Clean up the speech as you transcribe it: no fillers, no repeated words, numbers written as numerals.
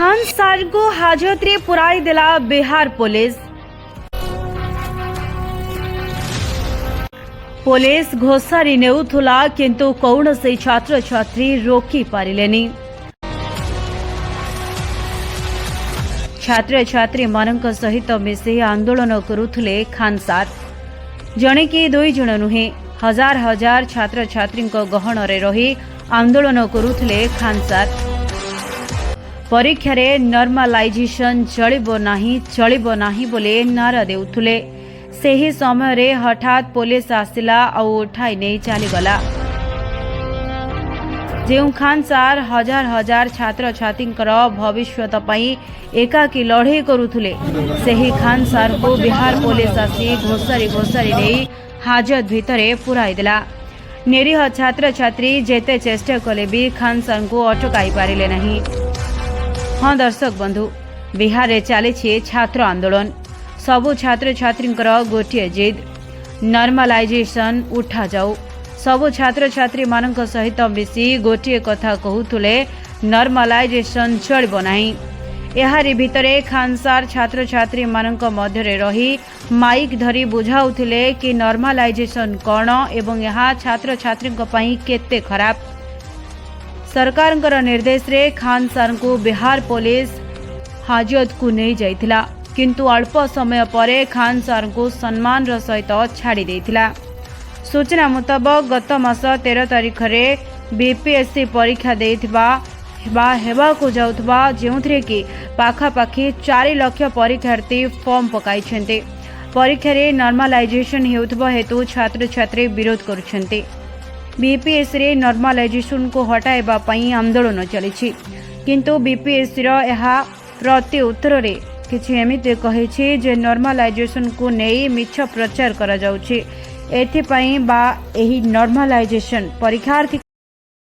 खान सार को हाजत रे पुराई देला बिहार पुलिस। पुलिस घोषारी नेउथुला किंतु कौन से छात्र छात्री रोकी पारिलेनी। छात्र छात्री मानक सहित मिसी आंदोलन करुथुले खान सार। जणे कि दुई जण नुहे हजार हजार छात्र छात्री गहन रही आंदोलन करुथुले खान सार। परीक्षा रे नॉर्मलाइजेशन चलिबो नाही बोले नारा देउथुले। सेही समय रे हठात पुलिस आसिला और उठाई नहीं चलीगला। जेउ खान सार हजार हजार छात्र छात्री भविष्यत पई एकाकी लड़े करुथुले, सेही खान सार को बिहार पुलिस आसी घोषारी नहीं हाजत भितरे पुराई देला। निरीह छात्र छात्री जेते चेष्टा कले भी खान सार को अटकाई पारिले नहीं। हाँ दर्शक बंधु, बिहार रे चली छात्र आंदोलन। सबु छात्र छात्री गोटे जिद, नॉर्मलाइजेशन उठा जाऊ। सबु छात्र छात्री मानक सहित मिसी गोटे कथा कहूथुले, नॉर्मलाइजेशन चलिबो नाही। एहारी भितरे खान सार छात्र छात्री मानक मध्यरे रही माइक धरी बुझाउथिले कि नॉर्मलाइजेशन कौन एवं यह छात्र छात्री पई केते खराब। सरकार निर्देश रे खान सार को बिहार पुलिस हाजत को नहीं जाइथिला, किंतु अल्प समय परे खान सार को सम्मान सहित छाड़ी देथिला। सूचना मुताबक गत मास 13 तारिख रे बीपीएससी परीक्षा हेबाकु जाउथबा, जेउथरे कि पाखापाखि 4 लाख परीक्षार्थी फॉर्म पकाइछन्ते। परीक्षा रे नॉर्मलाइजेशन हेउथबा हेतु छात्र छात्री विरोध करुछन्ते। बीपीएससी रे नॉर्मलाइजेशन को हटाइबा पई आंदोलन चलिछि, किंतु बीपीएससी रो एहा प्रति उत्तर रे किछि एमिति कहिछि जे नॉर्मलाइजेशन को नेई मिछ प्रचार करा जाउछि। एथिपाई बा एही नॉर्मलाइजेशन परीक्षार्थी